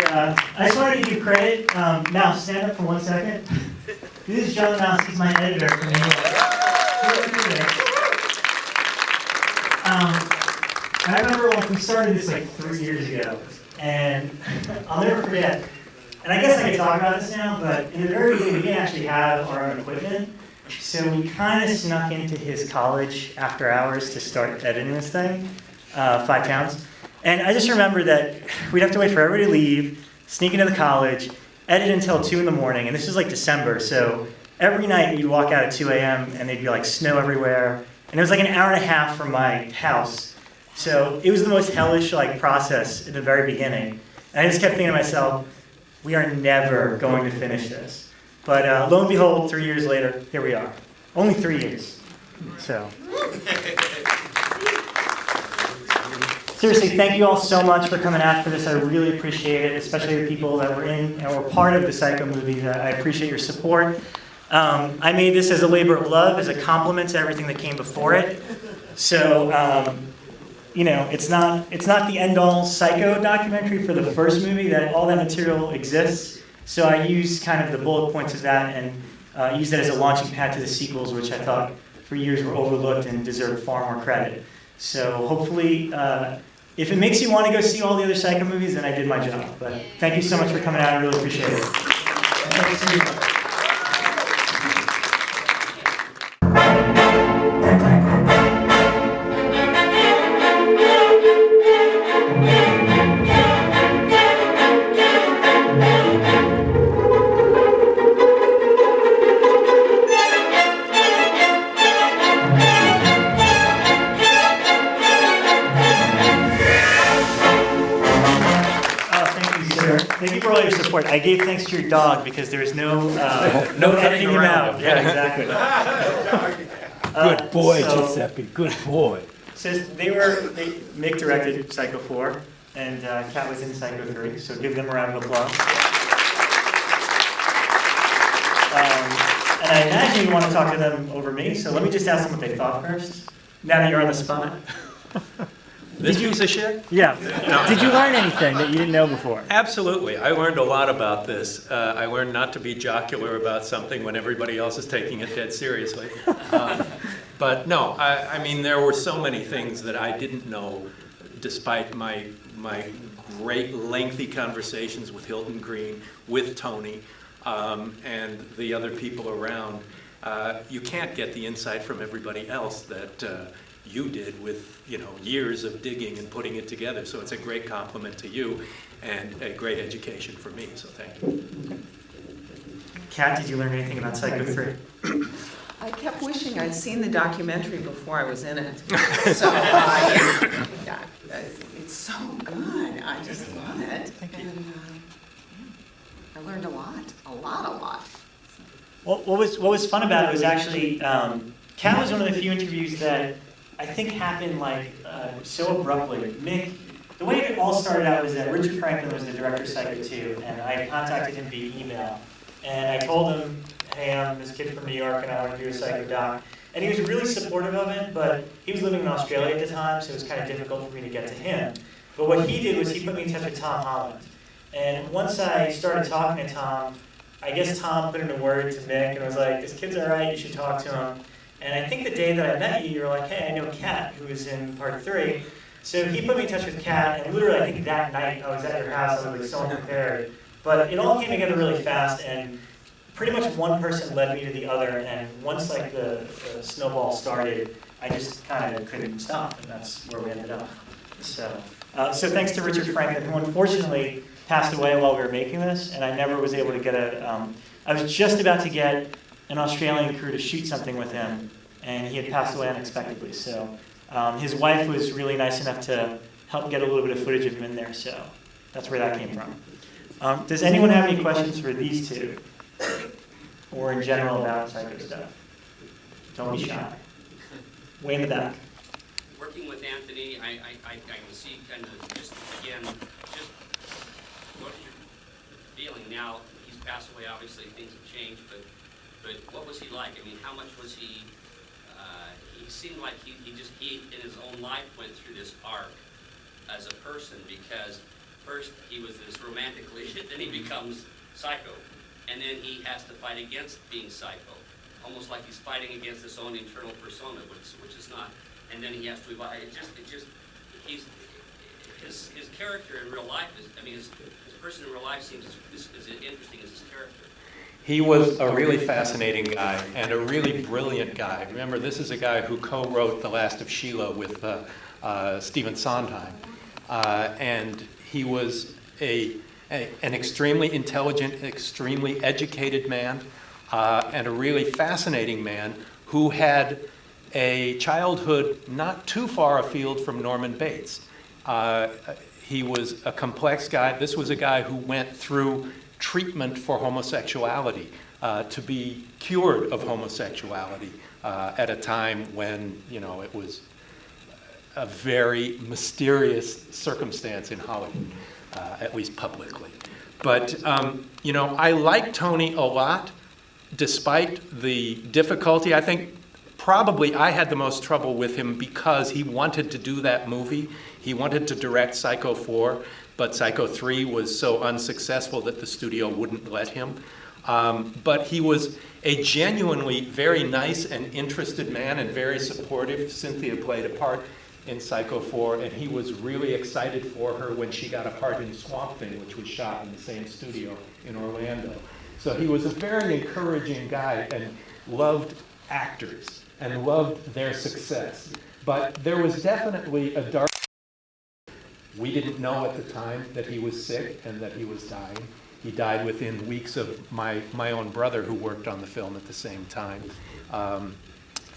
And I just wanted to give you credit. Mouse, stand up for 1 second. This is John Mouse. He's my editor from New York. And I remember when we started this like 3 years ago, and I'll never forget. And I guess I can talk about this now, but in the very beginning, we didn't actually have our own equipment. So we kind of snuck into his college after hours to start editing this thing, 5 pounds. And I just remember that we'd have to wait for everybody to leave, sneak into the college, edit until 2 in the morning, and this was like December, so every night we'd walk out at 2 a.m. and there'd be like snow everywhere, and it was like an hour and a half from my house. So it was the most hellish like process in the very beginning. And I just kept thinking to myself, we are never going to finish this. But lo and behold, 3 years later, here we are. Only 3 years. So. Seriously, thank you all so much for coming out for this. I really appreciate it, especially the people that were in and were part of the Psycho movie. I appreciate your support. I made this as a labor of love, as a compliment to everything that came before it. So, you know, it's not the end-all Psycho documentary for the first movie. That all that material exists. So I used kind of the bullet points of that and used that as a launching pad to the sequels, which I thought for years were overlooked and deserved far more credit. So hopefully, if it makes you want to go see all the other Psycho movies, then I did my job. But thank you so much for coming out. I really appreciate it. Thank you for all your support. I gave thanks to your dog because there was no editing him out. Yeah, exactly. Good boy, Giuseppe. Good boy. So Mick directed Psycho 4, and Katt was in Psycho 3. So give them a round of applause. And I imagine you want to talk to them over me. So let me just ask them what they thought first. Now that you're on the spot. This piece of shit? Yeah. No. Did you learn anything that you didn't know before? Absolutely. I learned a lot about this. I learned not to be jocular about something when everybody else is taking it dead seriously. But no, I mean, there were so many things that I didn't know, despite my great lengthy conversations with Hilton Green, with Tony, and the other people around. You can't get the insight from everybody else that you did with, you know, years of digging and putting it together. So it's a great compliment to you and a great education for me. So thank you. Katt, did you learn anything about Psycho 3? I kept wishing I'd seen the documentary before I was in it. So yeah, it's so good. I just love it. And I learned a lot. Well, what was fun about it was actually Katt was one of the few interviews that I think happened like so abruptly. Mick, the way it all started out was that Richard Franklin was the director of Psycho 2, and I contacted him via email, and I told him, hey, I'm this kid from New York, and I want to do a Psycho doc. And he was really supportive of it, but he was living in Australia at the time, so it was kind of difficult for me to get to him. But what he did was he put me in touch with Tom Holland. And once I started talking to Tom, I guess Tom put in a word to Mick and was like, this kid's all right, you should talk to him. And I think the day that I met you, you were like, hey, I know Katt, who was in part 3. So he put me in touch with Katt, and literally I think that night I was at your house, I was like so unprepared. But it all came together really fast, and pretty much one person led me to the other, and once like the snowball started, I just kind of couldn't stop, and that's where we ended up. So thanks to Richard Franklin, who unfortunately passed away while we were making this, and I never was able to get I was just about to get an Australian crew to shoot something with him, and he had passed away unexpectedly. So his wife was really nice enough to help get a little bit of footage of him in there, so that's where that came from. Does anyone have any questions for these two, or in general about Psycho stuff? Don't be shy. Way in the back. Working with Anthony, I can see kind of just, again, just what you're feeling now. He's passed away, obviously, things have changed, but what was he like? I mean, how much was he, he seemed like he in his own life went through this arc as a person, because first he was this romantic lead, then he becomes psycho. And then he has to fight against being psycho, almost like he's fighting against his own internal persona, which is not. And then he has to evolve. His character in real life is, I mean, his person in real life seems as interesting as his character. He was a really fascinating guy and a really brilliant guy. Remember, this is a guy who co-wrote The Last of Sheila with Stephen Sondheim. And he was an extremely intelligent, extremely educated man, and a really fascinating man who had a childhood not too far afield from Norman Bates. He was a complex guy. This was a guy who went through treatment for homosexuality, to be cured of homosexuality at a time when, you know, it was a very mysterious circumstance in Hollywood, at least publicly. But, you know, I like Tony a lot, despite the difficulty. I think probably I had the most trouble with him because he wanted to do that movie. He wanted to direct Psycho 4, but Psycho 3 was so unsuccessful that the studio wouldn't let him. But he was a genuinely very nice and interested man and very supportive. Cynthia played a part in Psycho 4, and he was really excited for her when she got a part in Swamp Thing, which was shot in the same studio in Orlando. So he was a very encouraging guy and loved actors and loved their success. But there was definitely a dark... We didn't know at the time that he was sick and that he was dying. He died within weeks of my own brother, who worked on the film at the same time.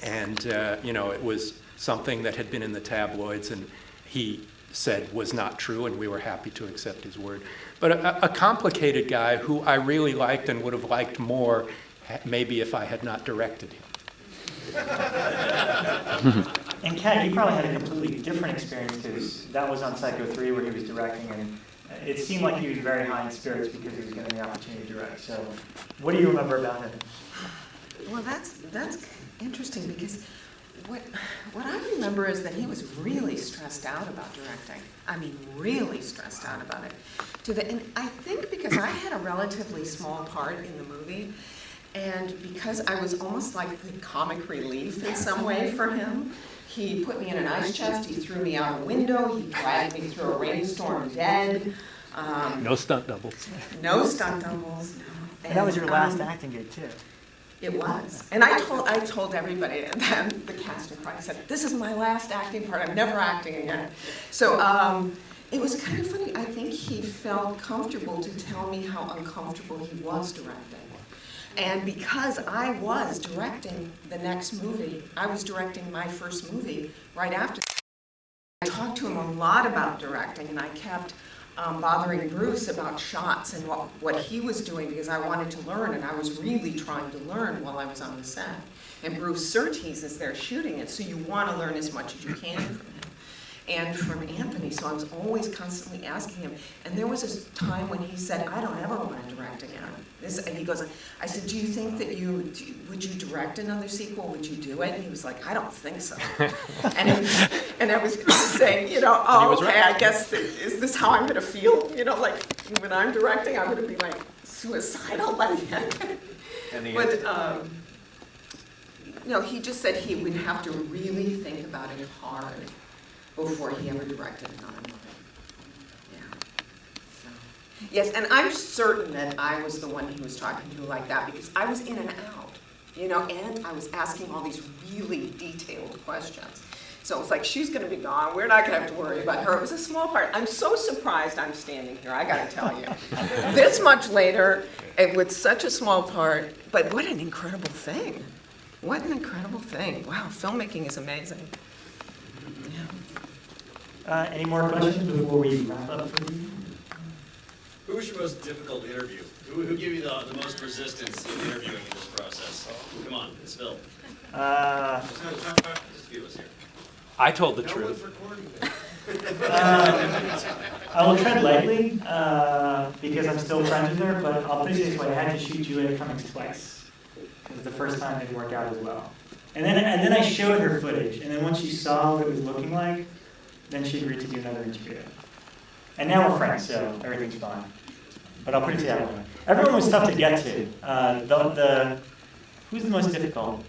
You know, it was something that had been in the tabloids, and he said was not true, and we were happy to accept his word. But a complicated guy who I really liked and would have liked more, maybe if I had not directed him. And Katt, you probably had a completely different experience, because that was on Psycho 3 where he was directing, and it seemed like he was very high in spirits because he was getting the opportunity to direct. So what do you remember about him? Well, that's interesting, because what I remember is that he was really stressed out about directing. I mean, really stressed out about it. And I think because I had a relatively small part in the movie, and because I was almost like the comic relief in some way for him, he put me in an ice chest, he threw me out a window, he dragged me through a rainstorm dead. No stunt doubles. No stunt doubles. And that was your last acting gig, too. It was. And I told everybody, and then the casting crowd, I said, this is my last acting part, I'm never acting again. So it was kind of funny. I think he felt comfortable to tell me how uncomfortable he was directing. And because I was directing the next movie, I was directing my first movie right after. I talked to him a lot about directing, and I kept bothering Bruce about shots and what he was doing, because I wanted to learn, and I was really trying to learn while I was on the set. And Bruce Surtees is there shooting it, so you want to learn as much as you can from him and from Anthony, so I was always constantly asking him. And there was a time when he said, I don't ever want to direct again. And he goes, I said, do you think that would you direct another sequel? Would you do it? And he was like, I don't think so. and I was saying, you know, oh, okay, I guess, is this how I'm going to feel? You know, like when I'm directing, I'm going to be like suicidal by the end. But, you know, he just said he would have to really think about it hard before he ever directed another movie. Yeah. So. Yes, and I'm certain that I was the one he was talking to like that, because I was in and out, you know, and I was asking all these really detailed questions. So it's like, she's going to be gone. We're not going to have to worry about her. It was a small part. I'm so surprised I'm standing here, I got to tell you. This much later, and with such a small part, but what an incredible thing. What an incredible thing. Wow, filmmaking is amazing. Any more questions before we wrap up for you? Who was your most difficult interview? Who gave you the most resistance in interviewing in this process? Come on, it's Phil. There's a few of us here. I told the truth. I will tread lightly because I'm still friends with her, but I'll put it this way, I had to shoot Julia Cummings twice. Because the first time didn't work out as well. And then I showed her footage, and then once she saw what it was looking like, then she agreed to do another interview. And now we're friends, so everything's fine. But I'll put it to you that way. Everyone was tough to get to. Who's the most difficult?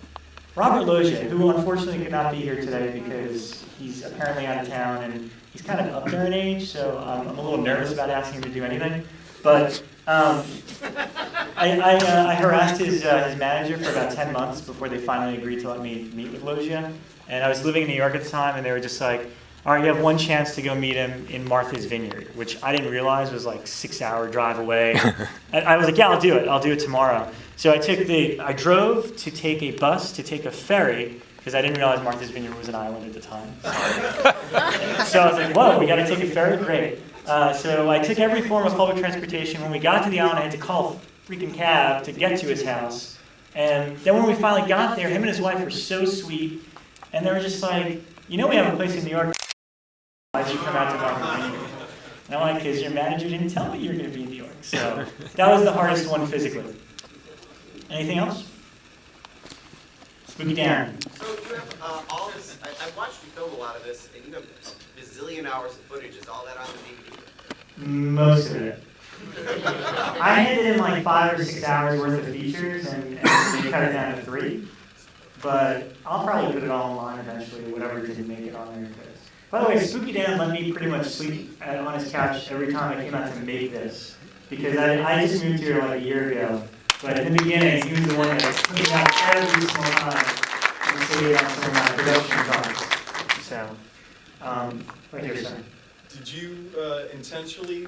Robert Galluzzo, who unfortunately could not be here today because he's apparently out of town and he's kind of up there in age, so I'm a little nervous about asking him to do anything. But I harassed his manager for about 10 months before they finally agreed to let me meet with Galluzzo. And I was living in New York at the time, and they were just like, all right, you have one chance to go meet him in Martha's Vineyard, which I didn't realize was like 6-hour drive away. I was like, yeah, I'll do it tomorrow. So I drove to take a bus, to take a ferry, because I didn't realize Martha's Vineyard was an island at the time. So I was like, whoa, we got to take a ferry? Great. So I took every form of public transportation. When we got to the island, I had to call a freaking cab to get to his house. And then when we finally got there, him and his wife were so sweet. And they were just like, you know we have a place in New York. Why'd you come out to Martha's Vineyard? And I'm like, because your manager didn't tell me you were going to be in New York. So that was the hardest one physically. Anything else? Spooky Dan. So you have all this, I watched you film a lot of this, and you have a bazillion hours of footage. Is all that on the DVD? Most of it. I handed in like 5 or 6 hours worth of features and we cut it down to 3. But I'll probably put it all online eventually, whatever didn't make it on there. By the way, Spooky Dan let me pretty much sleep on his couch every time I came out to make this. Because I just moved here like a year ago. But in the beginning, he was the one that was putting out every single time and sitting on some of my production cards. So, right here, sir. Did you intentionally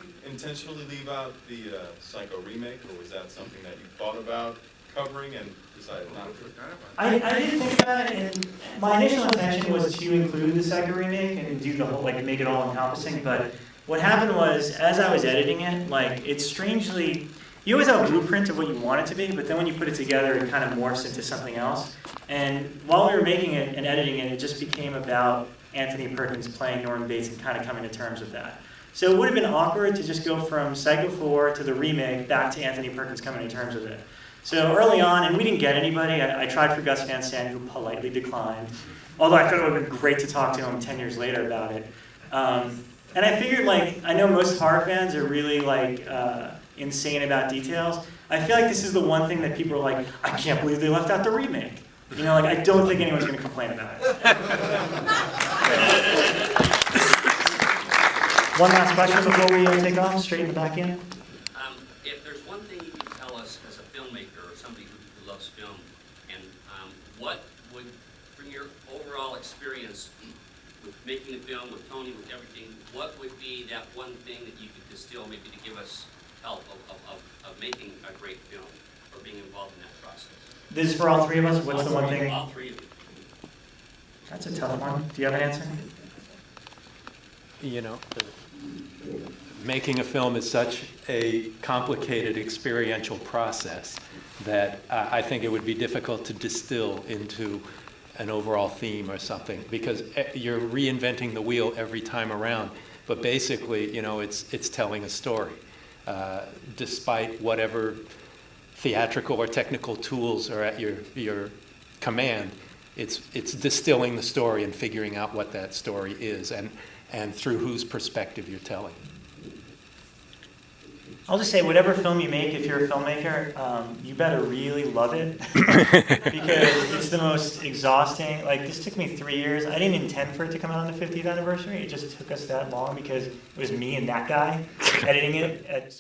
leave out the Psycho remake, or was that something that you thought about covering and decided not to? I did think about it, and my initial intention was to include the Psycho remake and do the whole, like, make it all encompassing. But what happened was, as I was editing it, like, it's strangely. You always have a blueprint of what you want it to be, but then when you put it together, it kind of morphs into something else. And while we were making it and editing it, it just became about Anthony Perkins playing Norman Bates and kind of coming to terms with that. So it would have been awkward to just go from Psycho 4 to the remake back to Anthony Perkins coming to terms with it. So early on, and we didn't get anybody, I tried for Gus Van Sant, who politely declined. Although I thought it would have been great to talk to him 10 years later about it. And I figured, like, I know most horror fans are really, like, insane about details. I feel like this is the one thing that people are like, I can't believe they left out the remake. You know, like, I don't think anyone's going to complain about it. One last question before we take off, straighten the back in. If there's one thing you can tell us as a filmmaker or somebody who loves film, and what would, from your overall experience with making the film, with Tony, with everything, what would be that one thing that you could distill maybe to give us help of making a great film or being involved in that process? This is for all three of us? What's the one thing? All three of you. That's a tough one. Do you have an answer? You know, making a film is such a complicated experiential process that I think it would be difficult to distill into an overall theme or something, because you're reinventing the wheel every time around. But basically, you know, it's telling a story. Despite whatever theatrical or technical tools are at your command, it's distilling the story and figuring out what that story is and through whose perspective you're telling. I'll just say, whatever film you make, if you're a filmmaker, you better really love it because it's the most exhausting. Like, this took me 3 years. I didn't intend for it to come out on the 50th anniversary. It just took us that long because it was me and that guy editing it at